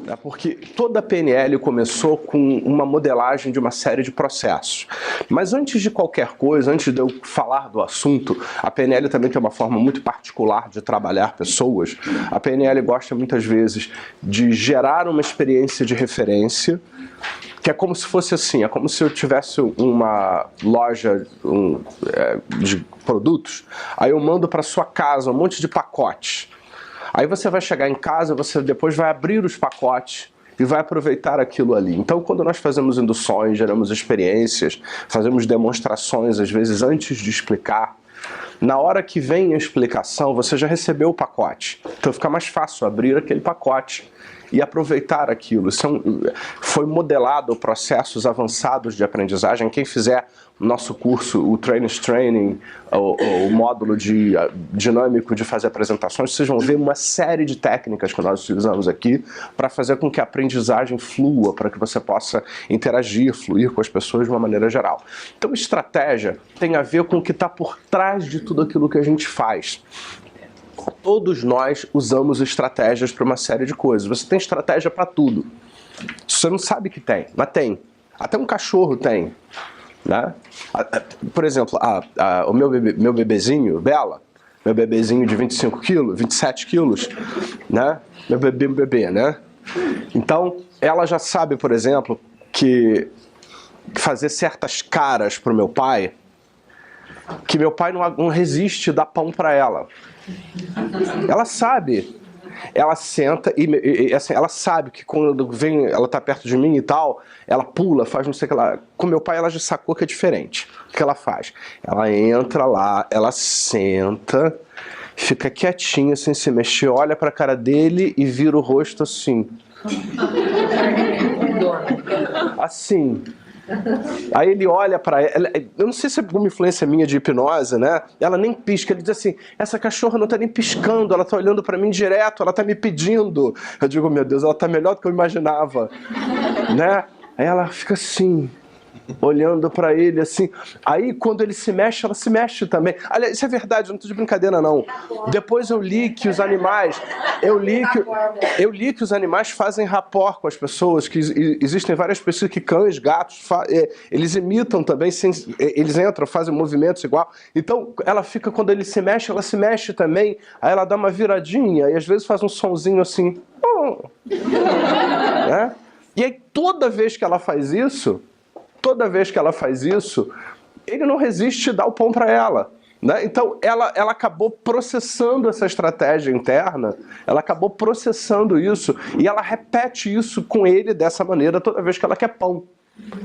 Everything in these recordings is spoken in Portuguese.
né? Porque toda a PNL começou com uma modelagem de uma série de processos. Mas antes de qualquer coisa, antes de eu falar do assunto, a PNL também tem uma forma muito particular de trabalhar pessoas. A PNL gosta muitas vezes de gerar uma experiência de referência, que é como se fosse assim, é como se eu tivesse uma loja de produtos, aí eu mando para sua casa um monte de pacotes. Aí você vai chegar em casa, você depois vai abrir os pacotes e vai aproveitar aquilo ali. Então, quando nós fazemos induções, geramos experiências, fazemos demonstrações, às vezes antes de explicar, na hora que vem a explicação, você já recebeu o pacote. Então fica mais fácil abrir aquele pacote e aproveitar aquilo. Foi modelado processos avançados de aprendizagem. Quem fizer o nosso curso, o Training, o módulo dinâmico de fazer apresentações, vocês vão ver uma série de técnicas que nós utilizamos aqui para fazer com que a aprendizagem flua, para que você possa interagir, fluir com as pessoas de uma maneira geral. Então, estratégia tem a ver com o que está por trás de tudo aquilo que a gente faz. Todos nós usamos estratégias para uma série de coisas. Você tem estratégia para tudo. Você não sabe que tem, mas tem. Até um cachorro tem, né? Por exemplo, o meu bebezinho, Bela, meu bebezinho de 25 quilos, 27 quilos, né? Meu bebê, né? Então, ela já sabe, por exemplo, que fazer certas caras para o meu pai, que meu pai não resiste dar pão para ela. Ela sabe, ela senta e assim, ela sabe que quando ela tá perto de mim e tal, ela pula, faz não sei o que lá. Com meu pai ela já sacou que é diferente. O que ela faz? Ela entra lá, ela senta, fica quietinha sem se mexer, olha pra cara dele e vira o rosto assim. Assim. Aí ele olha pra ela, eu não sei se é alguma influência minha de hipnose, né? Ela nem pisca, ele diz assim, essa cachorra não tá nem piscando, ela tá olhando pra mim direto, ela tá me pedindo. Eu digo, meu Deus, ela tá melhor do que eu imaginava, né? Aí ela fica assim, olhando pra ele assim. Aí quando ele se mexe, ela se mexe também. Aliás, isso é verdade, eu não tô de brincadeira não. Depois eu li que os animais, eu li que os animais fazem rapport com as pessoas, que existem várias pessoas que cães, gatos, eles imitam também, eles entram, fazem movimentos igual. Então ela fica, quando ele se mexe, ela se mexe também. Aí ela dá uma viradinha e às vezes faz um sonzinho assim. Né? E aí toda vez que ela faz isso, ele não resiste a dar o pão para ela. Né? Então, ela acabou processando essa estratégia interna, ela acabou processando isso, e ela repete isso com ele dessa maneira toda vez que ela quer pão.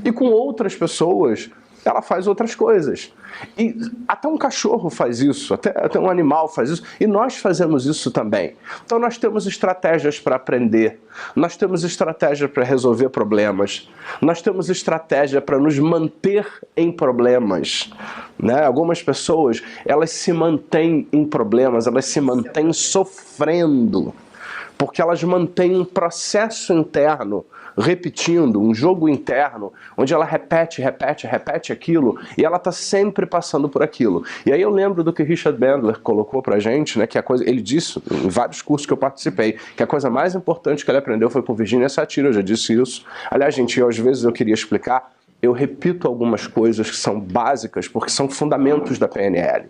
E com outras pessoas, ela faz outras coisas. E até um cachorro faz isso, até um animal faz isso, e nós fazemos isso também. Então nós temos estratégias para aprender, nós temos estratégia para resolver problemas, nós temos estratégia para nos manter em problemas. Né? Algumas pessoas, elas se mantêm em problemas, elas se mantêm sofrendo, porque elas mantêm um processo interno repetindo, um jogo interno, onde ela repete aquilo, e ela está sempre passando por aquilo. E aí eu lembro do que Richard Bandler colocou pra gente, né, que a coisa, ele disse em vários cursos que eu participei, que a coisa mais importante que ele aprendeu foi com Virginia Satir, eu já disse isso. Aliás, gente, às vezes eu queria explicar, eu repito algumas coisas que são básicas, porque são fundamentos da PNL.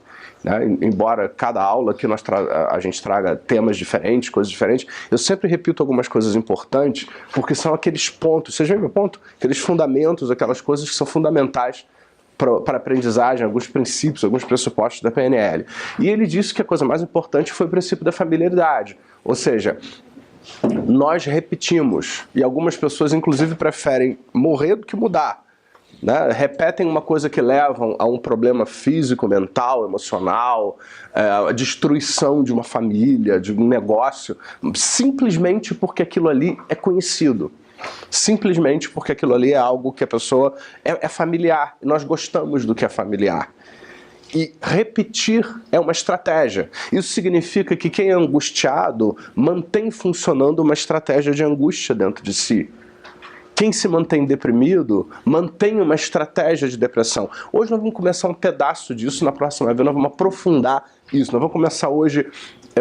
Né? Embora cada aula que a gente traga temas diferentes, coisas diferentes, eu sempre repito algumas coisas importantes, porque são aqueles pontos, vocês veem meu ponto? Aqueles fundamentos, aquelas coisas que são fundamentais para a aprendizagem, alguns princípios, alguns pressupostos da PNL. E ele disse que a coisa mais importante foi o princípio da familiaridade, ou seja, nós repetimos, e algumas pessoas inclusive preferem morrer do que mudar. Né? Repetem uma coisa que levam a um problema físico, mental, emocional, a destruição de uma família, de um negócio, simplesmente porque aquilo ali é conhecido. Simplesmente porque aquilo ali é algo que a pessoa é familiar. Nós gostamos do que é familiar. E repetir é uma estratégia. Isso significa que quem é angustiado mantém funcionando uma estratégia de angústia dentro de si. Quem se mantém deprimido, mantém uma estratégia de depressão. Hoje nós vamos começar um pedaço disso, na próxima vez nós vamos aprofundar isso. Nós vamos começar hoje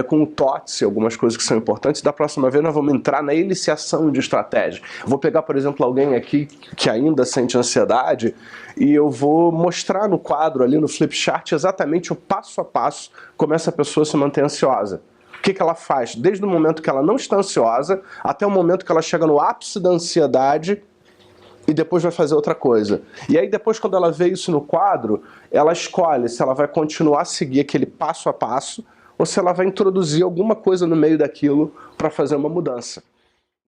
com o TOTS, algumas coisas que são importantes. Da próxima vez nós vamos entrar na iniciação de estratégia. Vou pegar, por exemplo, alguém aqui que ainda sente ansiedade e eu vou mostrar no quadro ali, no flip chart, exatamente o passo a passo como essa pessoa se mantém ansiosa. O que ela faz? Desde o momento que ela não está ansiosa até o momento que ela chega no ápice da ansiedade e depois vai fazer outra coisa. E aí depois, quando ela vê isso no quadro, ela escolhe se ela vai continuar a seguir aquele passo a passo ou se ela vai introduzir alguma coisa no meio daquilo para fazer uma mudança.